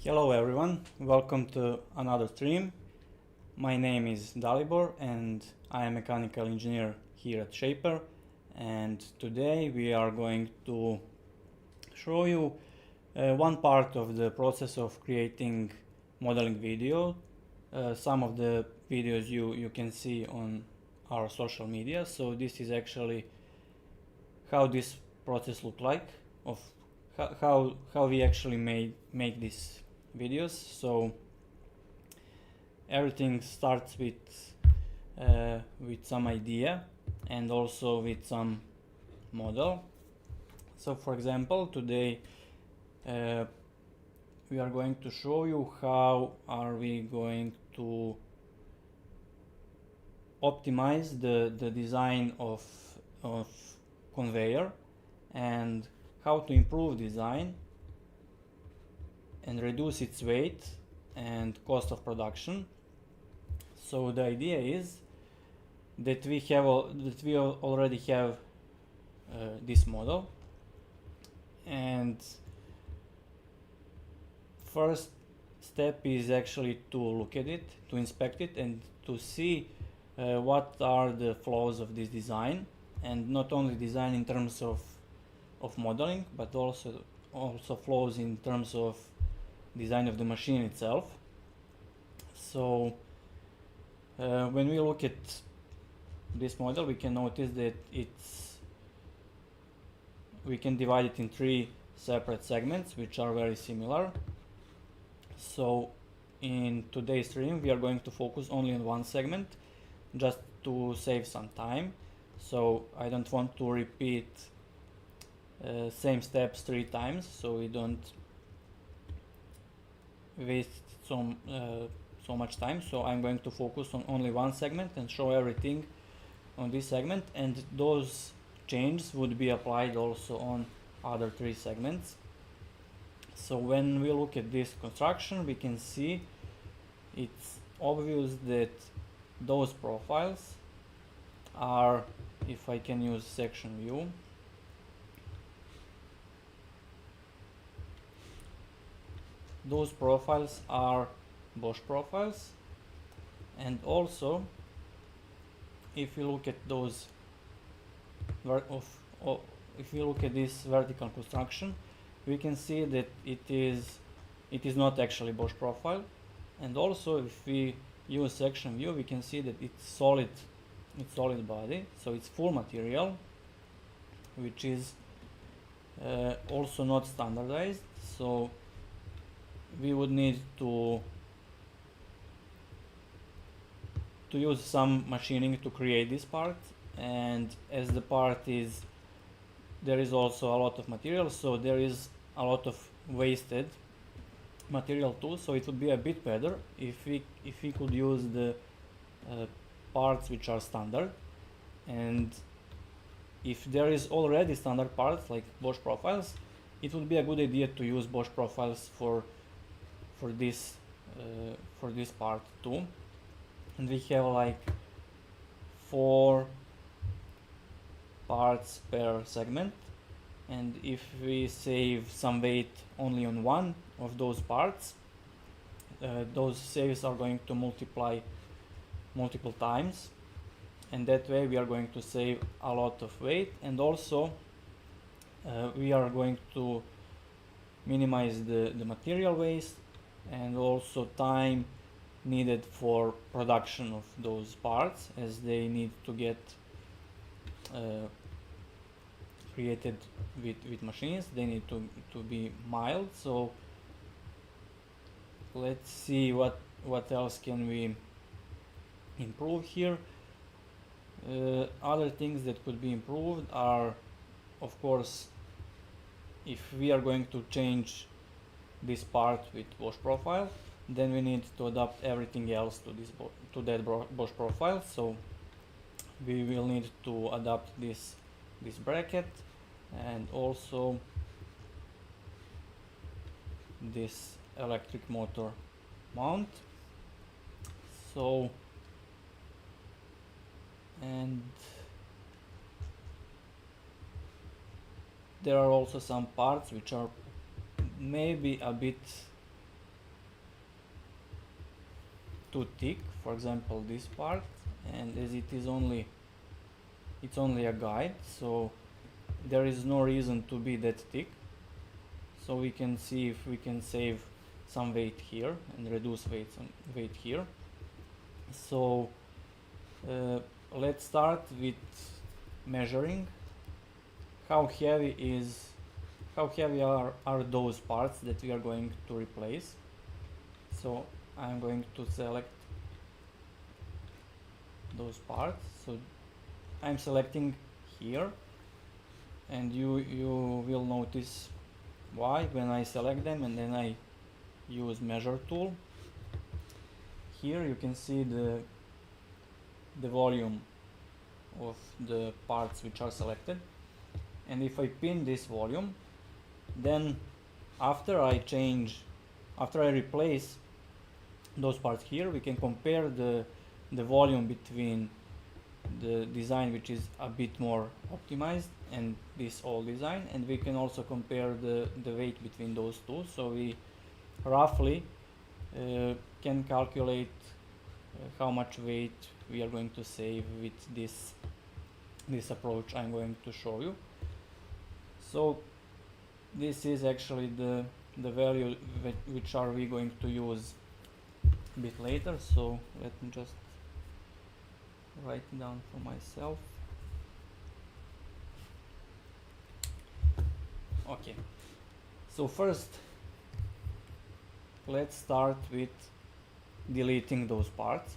Hello everyone, welcome to another stream. My name is Dalibor and I am a mechanical engineer here at Shaper, and today we are going to show you one part of the process of creating modeling video. Some of the videos you can see on our social media, so this is actually how this process look like, of how we actually make these videos. So everything starts with some idea and also with some model. So for example, today we are going to show you how are we going to optimize the design of conveyor, and how to improve design and reduce its weight and cost of production. So the idea is that we already have this model, and first step is actually to look at it, to inspect it, and to see what are the flaws of this design, and not only design in terms of modeling, but also flaws in terms of design of the machine itself. So when we look at this model, we can notice that we can divide it in three separate segments which are very similar. So in today's stream we are going to focus only on one segment, just to save some time. So I don't want to repeat same steps 3 times, so we don't waste so much time. So I'm going to focus on only one segment and show everything on this segment, and those changes would be applied also on other 3 segments. So when we look at this construction, we can see it's obvious that those profiles are, if I can use section view, those profiles are Bosch profiles. And also, if you look at those if you look at this vertical construction, we can see that it is not actually Bosch profile. And also, if we use section view, we can see that it's solid body, so it's full material, which is also not standardized. So we would need to use some machining to create this part, and as the part is, there is also a lot of material, so there is a lot of wasted material too. So it would be a bit better if we could use the parts which are standard, and if there is already standard parts like Bosch profiles, it would be a good idea to use Bosch profiles for this part too. And we have like 4 parts per segment, and if we save some weight only on one of those parts, those saves are going to multiply multiple times, and that way we are going to save a lot of weight, and also we are going to minimize the material waste and also time needed for production of those parts, as they need to get created with machines. They need to be mild. So let's see what else can we improve here. Other things that could be improved are, of course, if we are going to change this part with Bosch profile, then we need to adapt everything else to that Bosch profile. So we will need to adapt this bracket, and also this electric motor mount. So, and there are also some parts which are maybe a bit to tick, for example this part, and as it is only it's only a guide, so there is no reason to be that thick. So we can see if we can save some weight here and reduce weight here. So let's start with measuring how heavy are those parts that we are going to replace. So I'm going to select those parts. So I'm selecting here, and you will notice why when I select them and then I use measure tool. Here you can see the volume of the parts which are selected, and if I pin this volume, then after I replace those parts here, we can compare the volume between the design which is a bit more optimized and this old design, and we can also compare the weight between those two, so we roughly can calculate how much weight we are going to save with this approach I'm going to show you. So this is actually the value which are we going to use a bit later, so let me just write it down for myself. Okay, so first let's start with deleting those parts.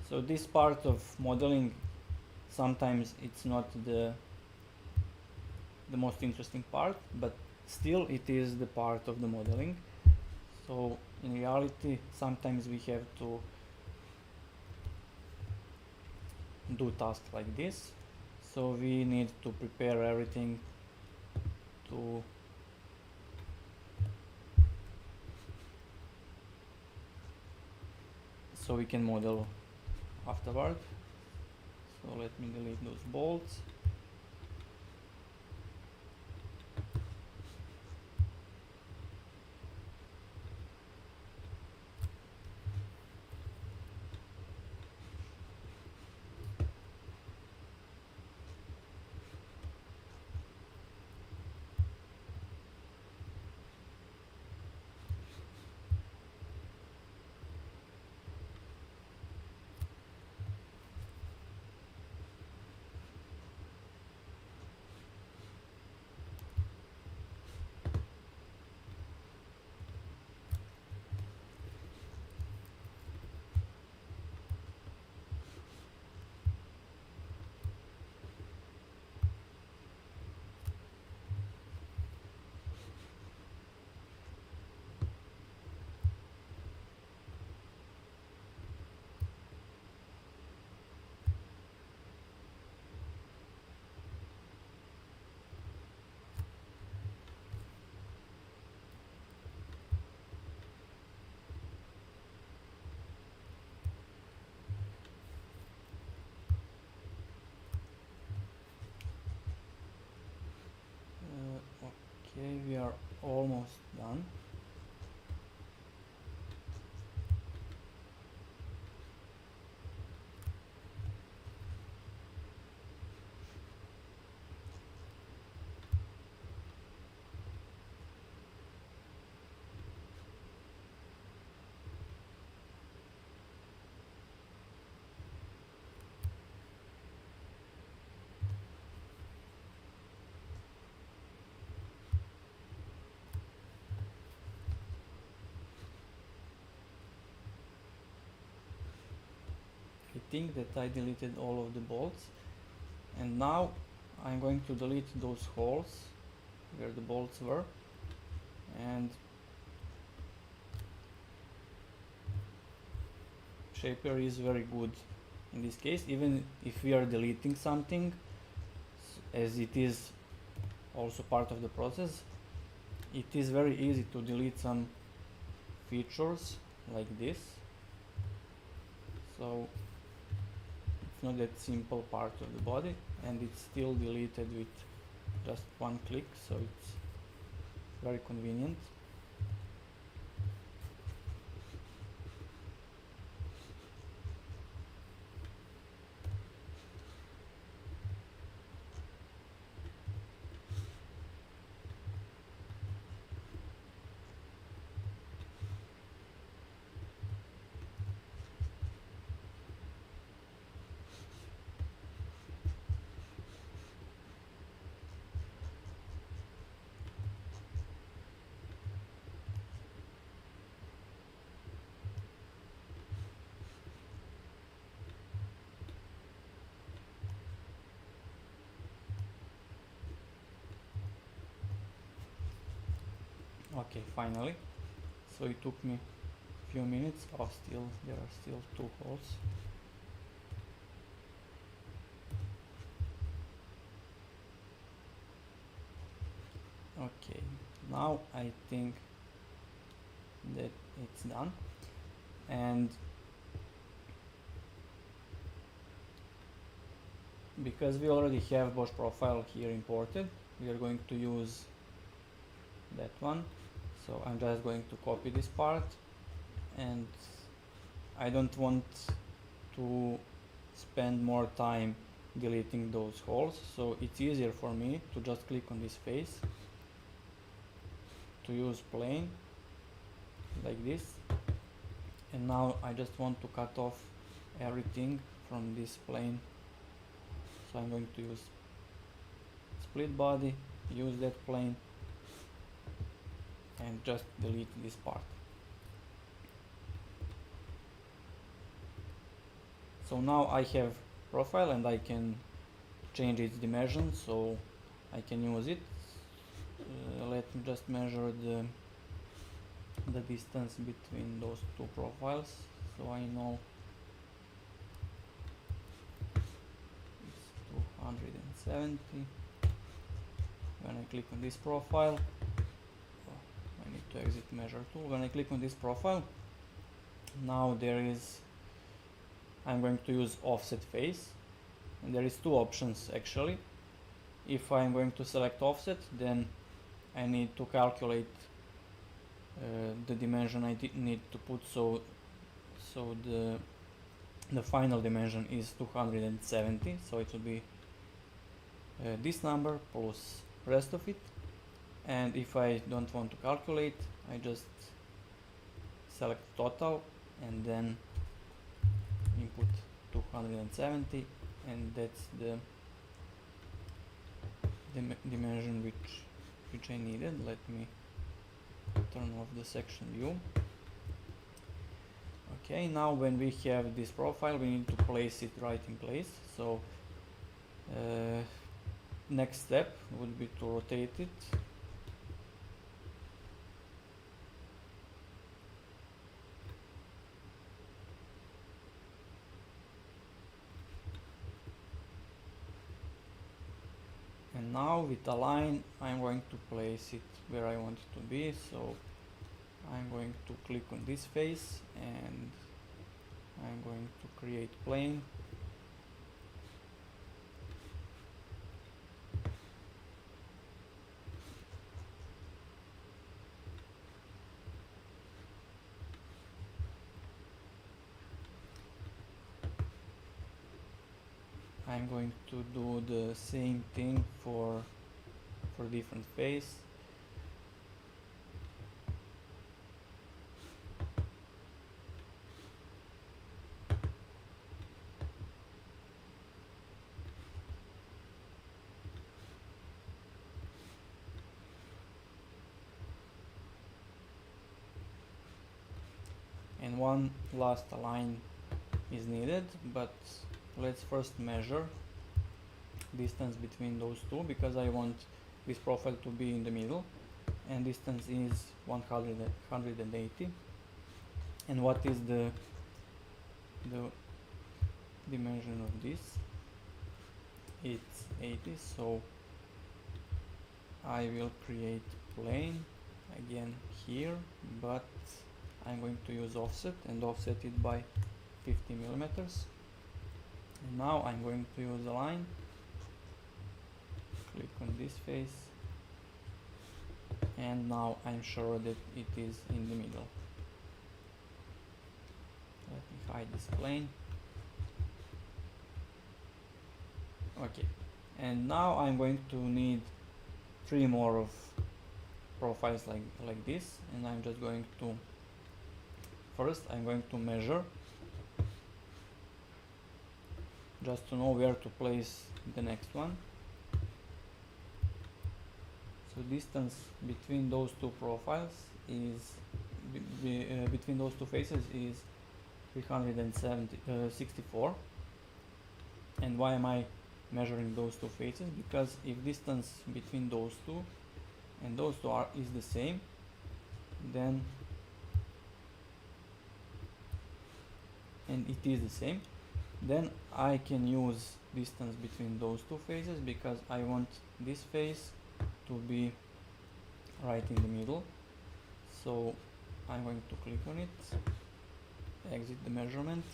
So this part of modeling, sometimes it's not the most interesting part, but still it is the part of the modeling. So in reality, sometimes we have to do tasks like this. So we need to prepare everything so we can model afterward. So let me delete those bolts. Okay, we are almost done. I think that I deleted all of the bolts, and now I'm going to delete those holes where the bolts were, and Shaper is very good in this case, even if we are deleting something, as it is also part of the process. It is very easy to delete some features like this, so it's not that simple part of the body, and it's still deleted with just one click, so it's very convenient. Okay, finally. So it took me a few minutes. Oh, still there are still 2 holes. Okay, now I think that it's done. And because we already have Bosch profile here imported, we are going to use that one. So I'm just going to copy this part, and I don't want to spend more time deleting those holes, so it's easier for me to just click on this face, to use plane like this, and now I just want to cut off everything from this plane. So I'm going to use split body, use that plane, and just delete this part. So now I have profile and I can change its dimension, so I can use it. Let me just measure the distance between those 2 profiles, so I know it's 270. When I click on this profile, I need to exit measure tool. When I click on this profile, now I'm going to use offset face, and there is 2 options actually. If I'm going to select offset, then I need to calculate the dimension I need to put, so the final dimension is 270, so it will be this number plus rest of it. And if I don't want to calculate, I just select total and then input 270, and that's the dimension which I needed. Let me turn off the section view. Okay, now when we have this profile, we need to place it right in place. So next step would be to rotate it. And now with align, I'm going to place it where I want it to be. So I'm going to click on this face and I'm going to create plane. I'm going to do the same thing for different face. And one last align is needed, but let's first measure distance between those 2, because I want this profile to be in the middle, and distance is 180. And what is the dimension of this? It's 80, so I will create plane again here, but I'm going to use offset and offset it by 50 millimeters. And now I'm going to use align, click on this face, and now I'm sure that it is in the middle. Let me hide this plane. Okay, and now I'm going to need 3 more of profiles like this, and I'm just going to first I'm going to measure just to know where to place the next one. So distance between those 2 profiles is between those 2 faces is 364. And why am I measuring those 2 faces? Because if distance between those 2 and those 2 is the same, then, and it is the same, then I can use distance between those two faces because I want this face to be right in the middle. So I'm going to click on it, exit the measurement,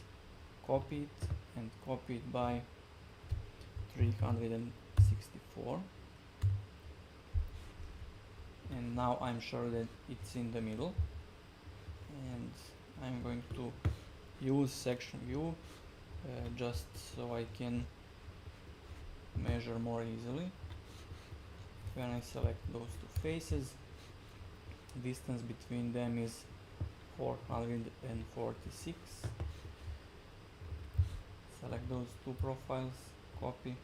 copy it, and copy it by 364, and now I'm sure that it's in the middle, and I'm going to use section view just so I can measure more easily. When I select those two faces, distance between them is 446. Select those two profiles, copy,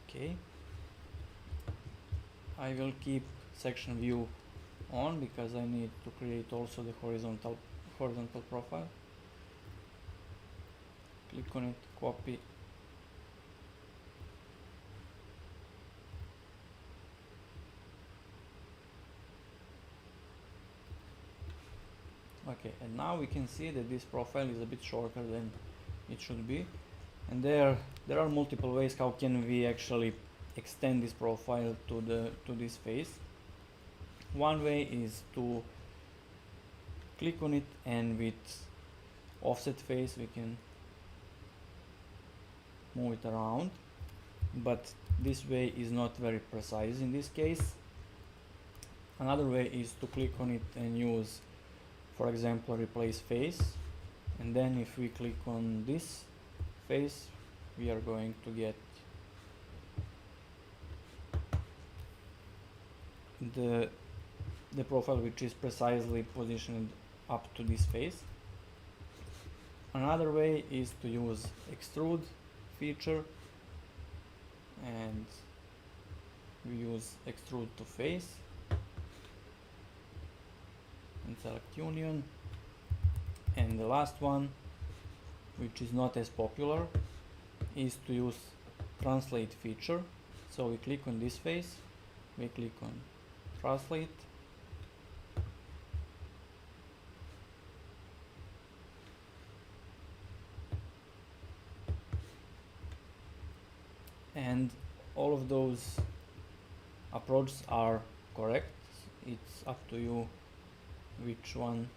okay. I will keep section view on because I need to create also the horizontal profile. Click on it, copy, okay, and now we can see that this profile is a bit shorter than it should be, and there are multiple ways how can we actually extend this profile to this face. One way is to click on it, and with offset face we can move it around, but this way is not very precise in this case. Another way is to click on it and use, for example, replace face, and then if we click on this face we are going to get the profile which is precisely positioned up to this face. Another way is to use extrude feature, and we use extrude to face and select union. And the last one, which is not as popular, is to use translate feature. So we click on this face, we click on translate, and all of those approaches are correct. It's up to you which one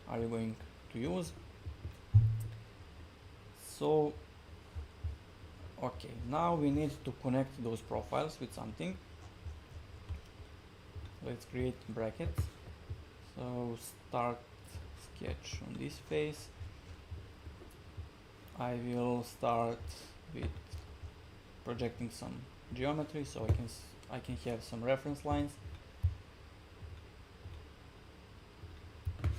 are you going to use. So okay, now we need to connect those profiles with something. Let's create brackets. So start sketch on this face. I will start with projecting some geometry so I can have some reference lines. Make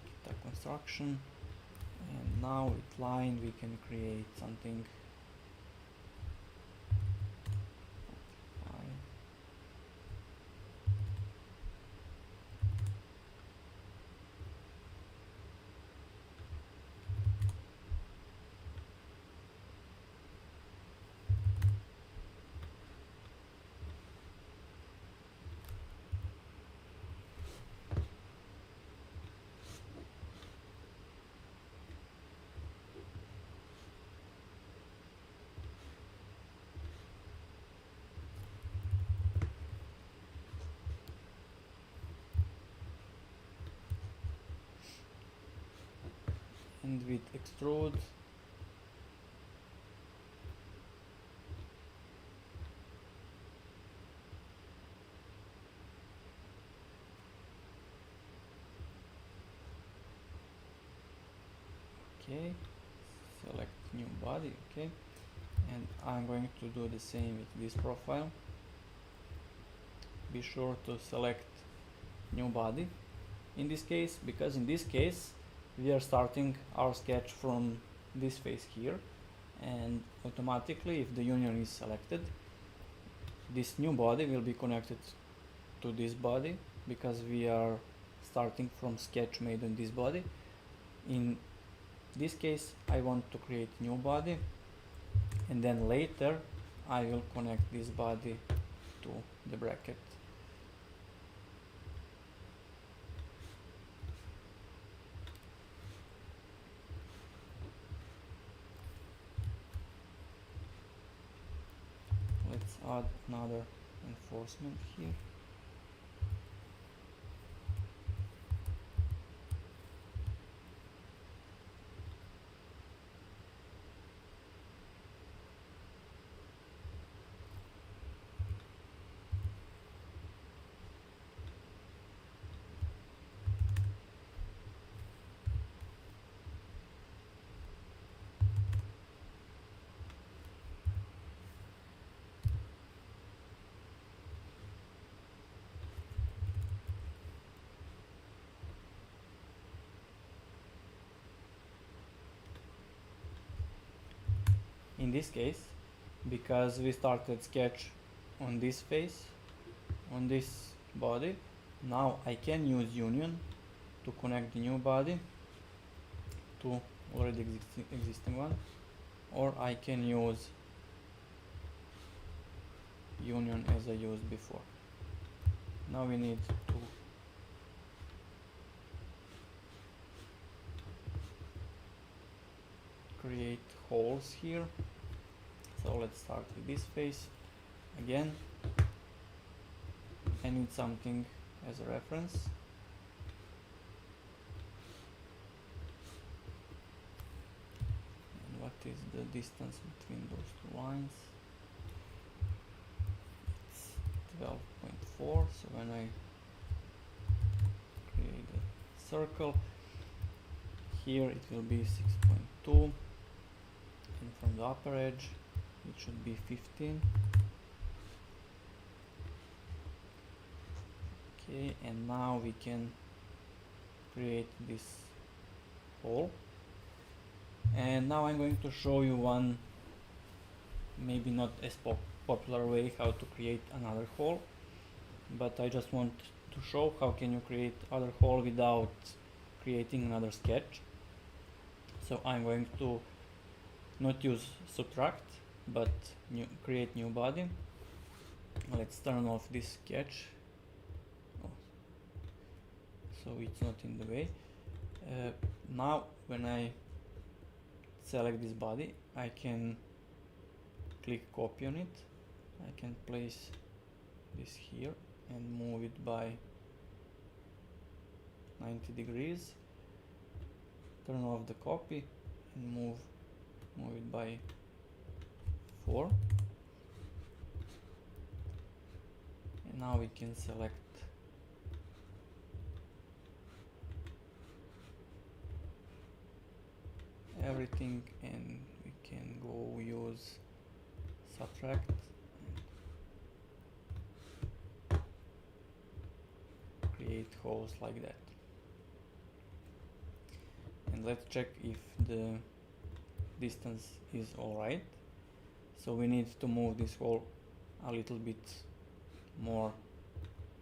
it a construction, and now with line we can create something. And with extrude okay, select new body, okay, and I'm going to do the same with this profile. Be sure to select new body in this case, because in this case we are starting our sketch from this face here, and automatically if the union is selected, this new body will be connected to this body because we are starting from sketch made on this body. In In this case I want to create new body, and then later I will connect this body to the bracket. Let's add another enforcement here. In this case, because we started sketch on this face, on this body, now I can use union to connect the new body to already existing one, or I can use union as I used before. Now we need to create holes here. So let's start with this face again. I need something as a reference. And what is the distance between those two lines? It's 12.4. So when I create a circle, here it will be 6.2, and from the upper edge it should be 15. Okay, and now we can create this hole. And now I'm going to show you one, maybe not as popular way how to create another hole, but I just want to show how can you create other hole without creating another sketch. So I'm going to not use subtract, but create new body. Let's turn off this sketch. Oh, so it's not in the way. Now when I select this body, I can click copy on it. I can place this here and move it by 90 degrees. Turn off the copy and move it by 4. And now we can select everything, and we can go use subtract and create holes like that. And let's check if the distance is alright. So we need to move this hole a little bit more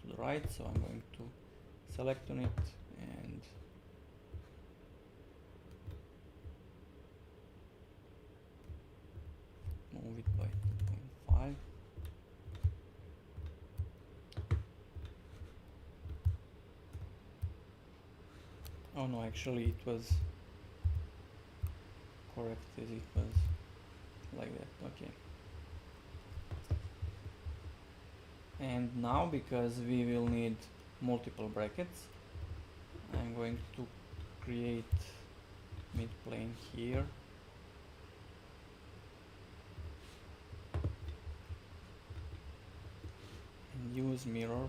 to the right, so I'm going to select on it and move it by 2.5. Oh no, actually it was correct as it was like that. Okay. And now, because we will need multiple brackets, I'm going to create mid plane here. And use mirror.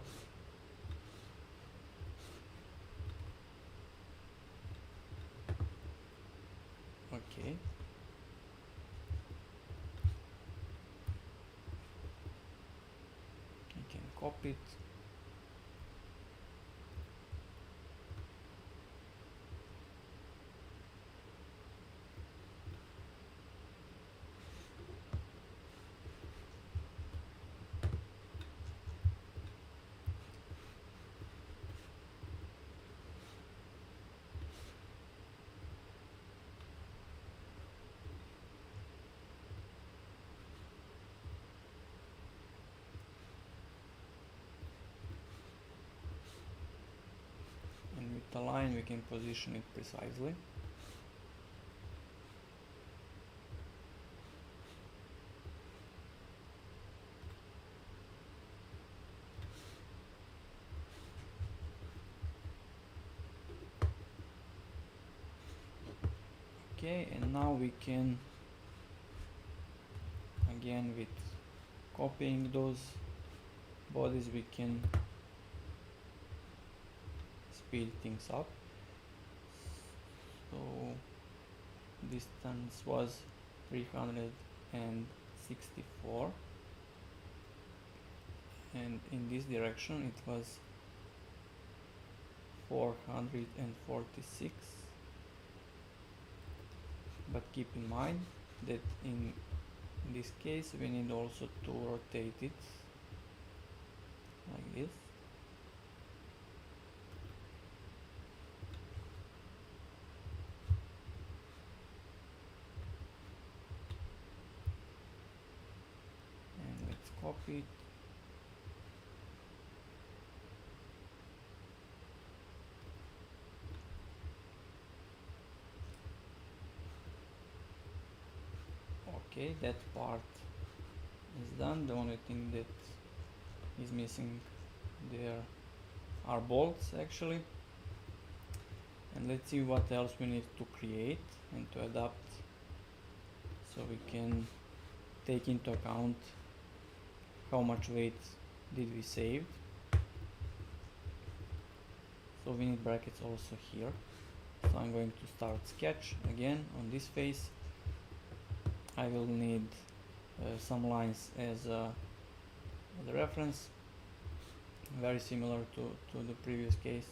Okay. I can copy it. a line, we can position it precisely. Okay, and now we can, again with copying those bodies, we can speed things up. So distance was 364, and in this direction it was 446. But keep in mind that in this case we need also to rotate it like this. And let's copy it. Okay, that part is done. The only thing that is missing there are bolts actually. And let's see what else we need to create and to adapt, so we can take into account how much weight did we save. So we need brackets also here. So I'm going to start sketch again on this face. I will need some lines as the reference, very similar to the previous case.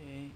Okay.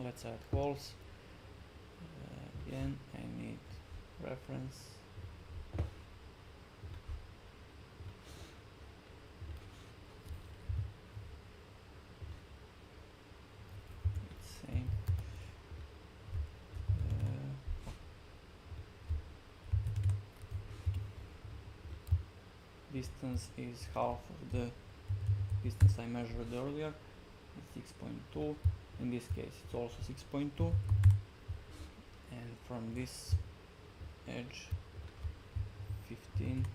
Let's add holes. Again, I need reference. It's same. Distance is half of the distance I measured earlier. It's 6.2. In this case it's also 6.2, and from this edge 15.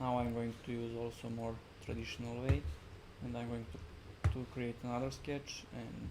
Now I'm going to use also more traditional way, and I'm going to create another sketch, and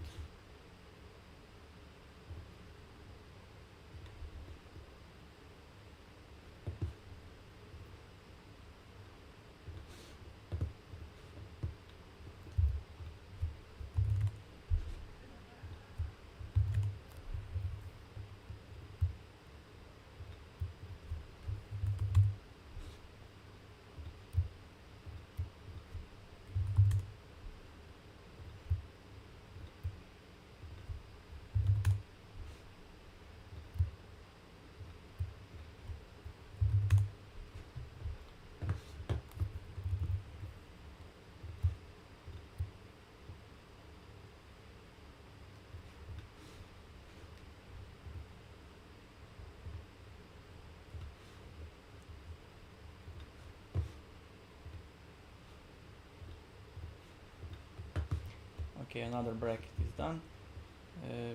okay, another bracket is done.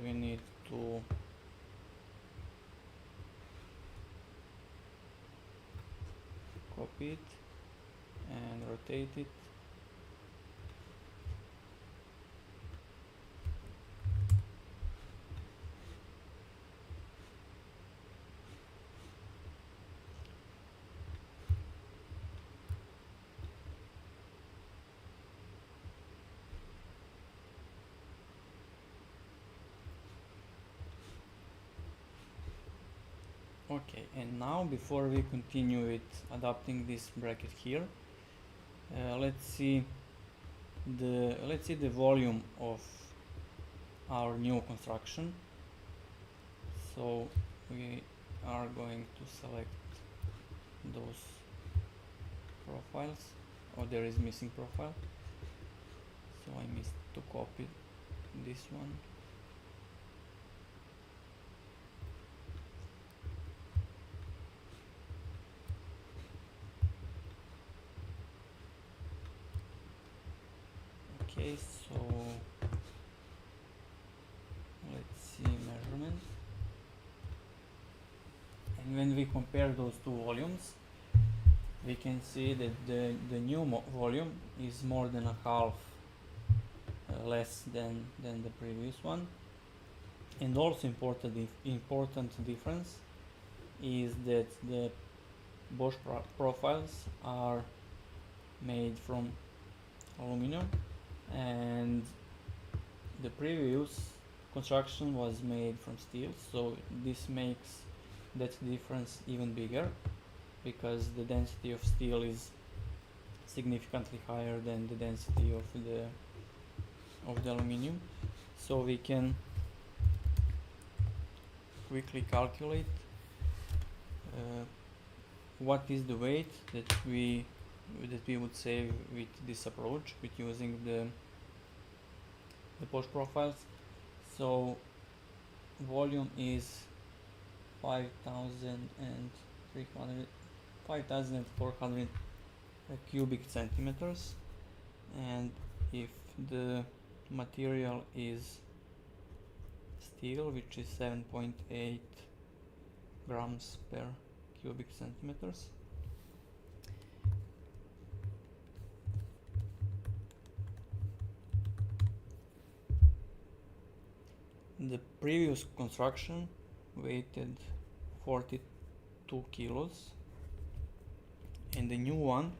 We need to copy it and rotate it. Okay, and now before we continue with adapting this bracket here, let's see the volume of our new construction. So we are going to select those profiles. Oh, there is missing profile, so I missed to copy this one. Okay, so let's see measurement, and when we compare those two volumes, we can see that the new volume is more than a half less than the previous one. And also important difference is that the Bosch profiles are made from aluminum, and the previous construction was made from steel, so this makes that difference even bigger, because the density of steel is significantly higher than the density of the aluminum. So we can quickly calculate what is the weight that we would save with this approach, with using the Bosch profiles. So volume is 5,400 cubic centimeters, and if the material is steel, which is 7.8 grams per cubic centimeters, the previous construction weighted 42 kilos, and the new one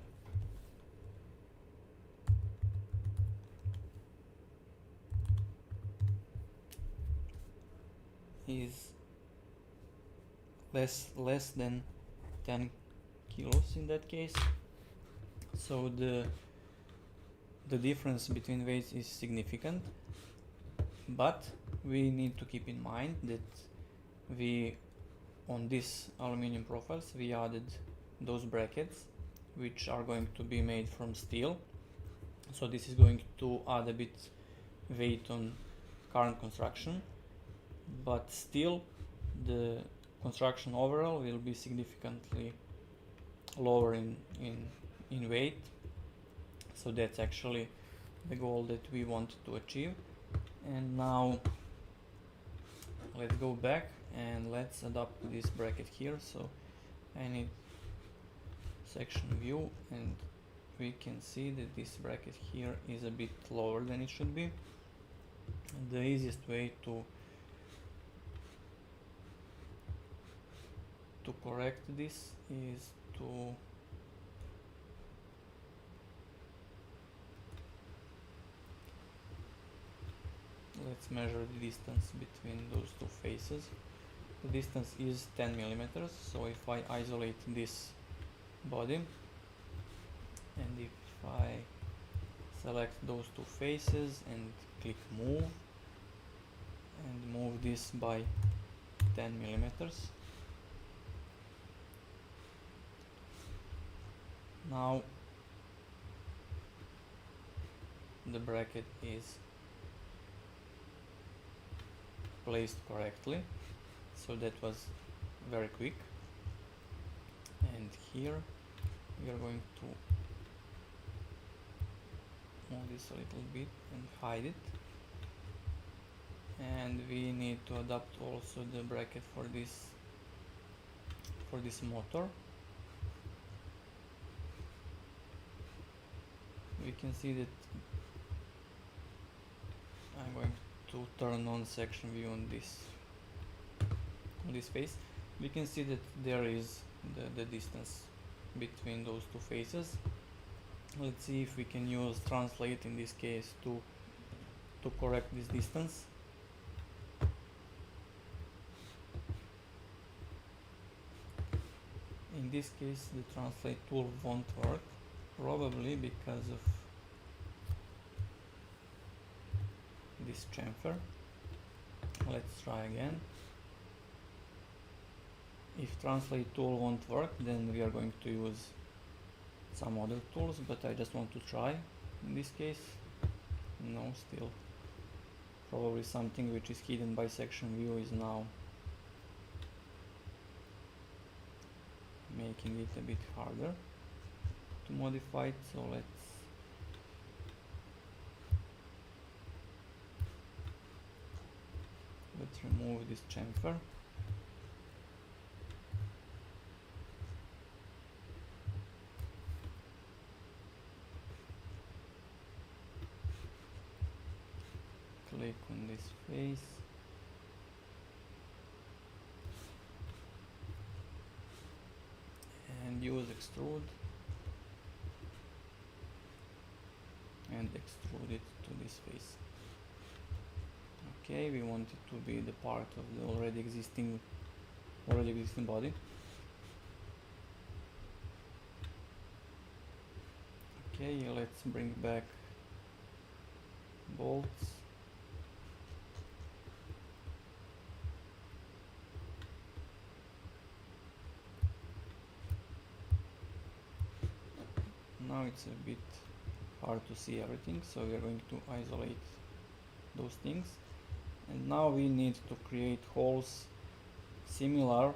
is less than 10 kilos in that case. So the difference between weights is significant, but we need to keep in mind that we, on these aluminum profiles, we added those brackets which are going to be made from steel, so this is going to add a bit weight on current construction, but still the construction overall will be significantly lower in weight. So that's actually the goal that we want to achieve. And now let's go back and let's adapt this bracket here. So section view, and we can see that this bracket here is a bit lower than it should be. And the easiest way to correct this is to let's measure the distance between those two faces. The distance is 10 millimeters, so if I isolate this body and if I select those two faces and click move and move this by 10 millimeters, now the bracket is placed correctly, so that was very quick. And here we are going to move this a little bit and hide it, and we need to adapt also the bracket for this motor. We can see that I'm going to turn on section view on this face. We can see that there is the distance between those two faces. Let's see if we can use translate in this case to correct this distance. In this case the translate tool won't work, probably because of this chamfer. Let's try again. If translate tool won't work, then we are going to use some other tools, but I just want to try in this case. No, still probably something which is hidden by section view is now making it a bit harder to modify it. So let's remove this chamfer. Click on this face and use extrude and extrude it to this face. Okay, we want it to be the part of the already existing body. Okay, let's bring back bolts. Now it's a bit hard to see everything, so we are going to isolate those things. And now we need to create holes similar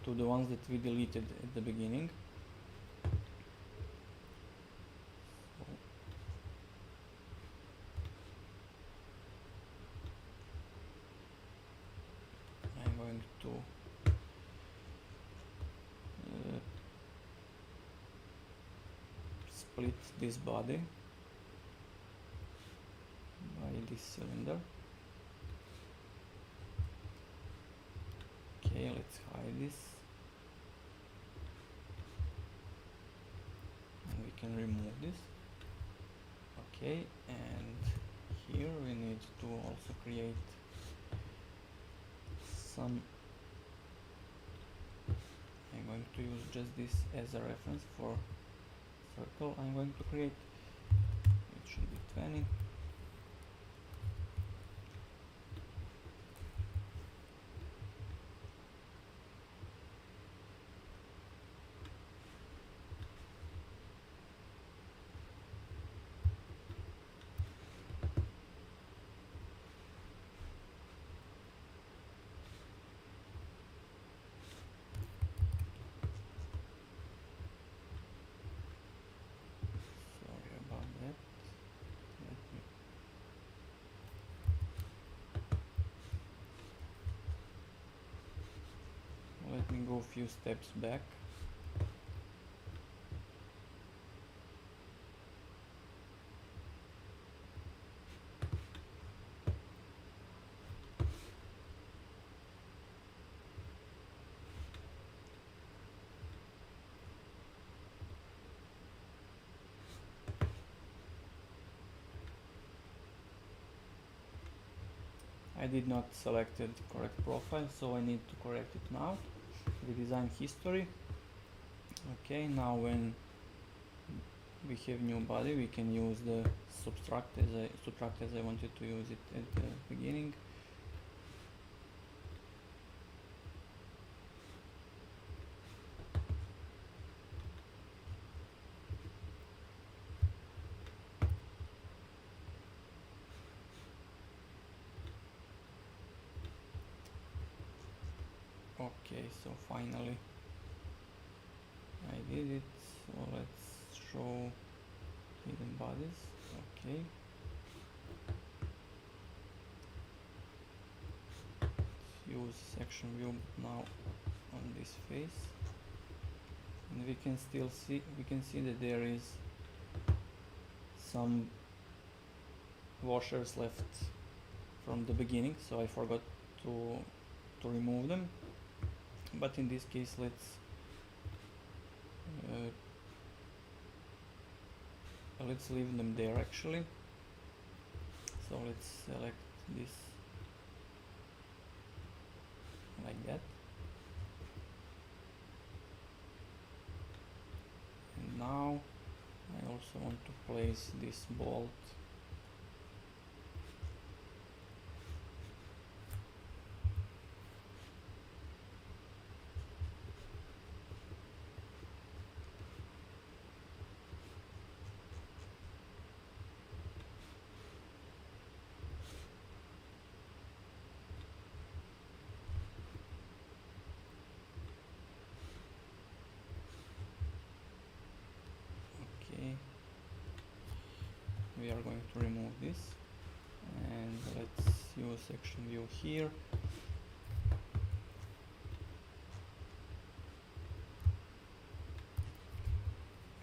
to the ones that we deleted at the beginning. So I'm going to split this body by this cylinder. Okay, let's hide this, and we can remove this. Okay, and here we need to also create some. I'm going to use just this as a reference for circle. I'm going to create, it should be 20. Let me go a few steps back. I did not select the correct profile, so I need to correct it now. Redesign history. Okay, now when we have new body, we can use the subtract as I wanted to use it at the beginning. Okay, so finally I did it. So let's show hidden bodies. Okay. Use section view now on this face, and we can see that there is some washers left from the beginning, so I forgot to remove them. But in this case, let's leave them there actually. So let's select this like that, and now I also want to place this bolt we are going to remove this, and let's use section view here.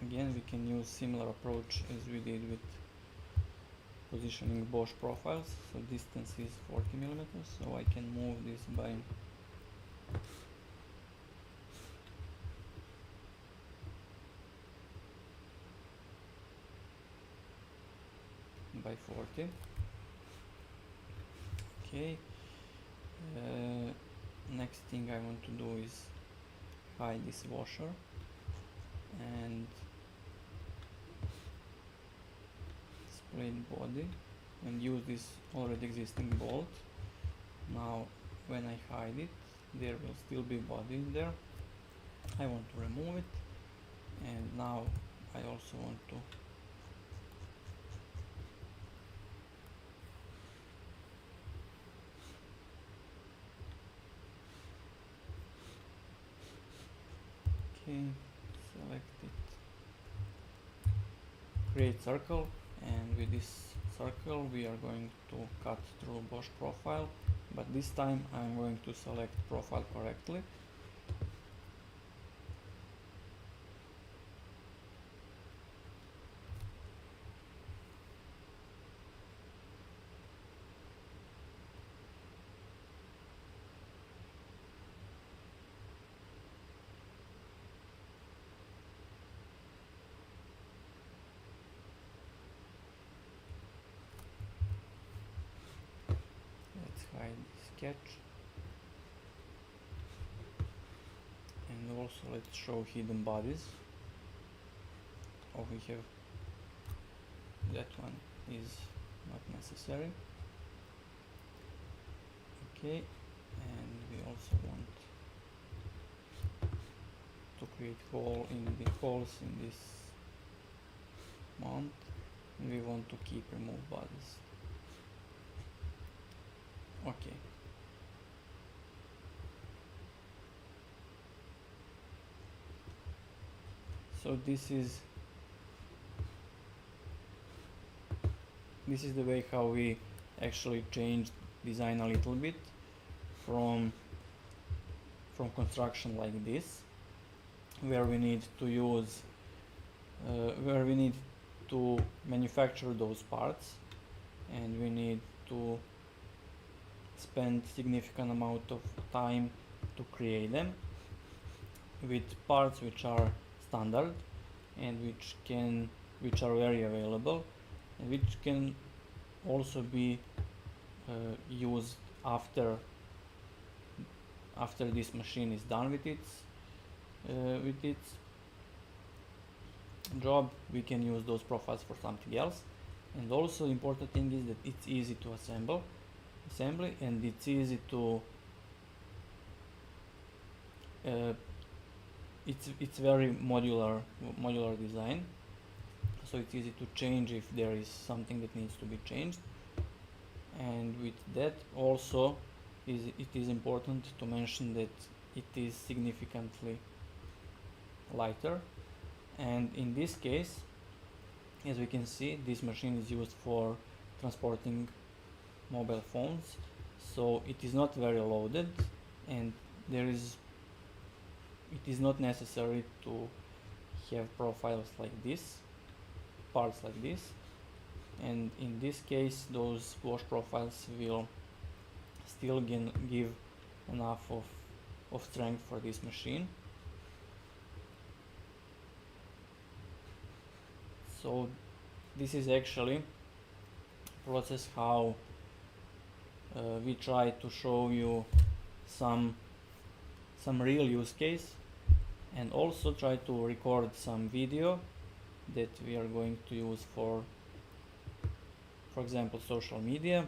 Again, we can use similar approach as we did with positioning Bosch profiles. So distance is 40 millimeters, so I can move this by 40. Okay. Next thing I want to do is hide this washer and split body and use this already existing bolt. Now when I hide it, there will still be body in there. I want to remove it, and now I also want to select it, create circle, and with this circle we are going to cut through Bosch profile, but this time I'm going to select profile correctly. Hide sketch, and also let's show hidden bodies. We have that one is not necessary. Okay, and we also want to create holes in this mount, and we want to keep remove bodies. Okay. So this is the way how we actually changed design a little bit from construction like this, where we need to manufacture those parts, and we need to spend significant amount of time to create them with parts which are standard and which are very available, and which can also be used after this machine is done with its job. We can use those profiles for something else. And also important thing is that it's easy to assembly, and it's easy to it's very modular design, so it's easy to change if there is something that needs to be changed. And with that also it is important to mention that it is significantly lighter. And in this case, as we can see, this machine is used for transporting mobile phones, so it is not very loaded, and it is not necessary to have profiles like this, parts like this. And in this case, those Bosch profiles will still give enough of strength for this machine. So this is actually process how we try to show you some real use case, and also try to record some video that we are going to use for example social media.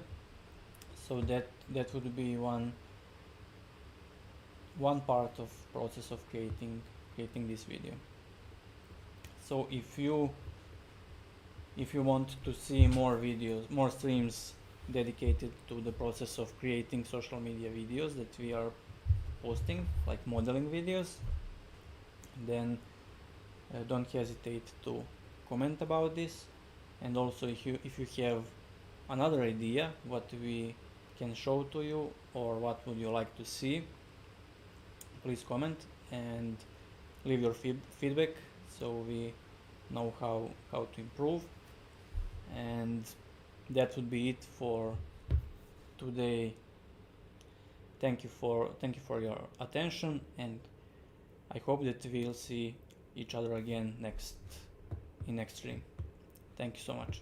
So that would be one part of process of creating this video. So if you want to see more videos, more streams dedicated to the process of creating social media videos that we are posting, like modeling videos, then don't hesitate to comment about this. And also if you have another idea what we can show to you, or what would you like to see, please comment and leave your feedback so we know how to improve. And that would be it for today. Thank you for your attention, and I hope that we'll see each other again in next stream. Thank you so much.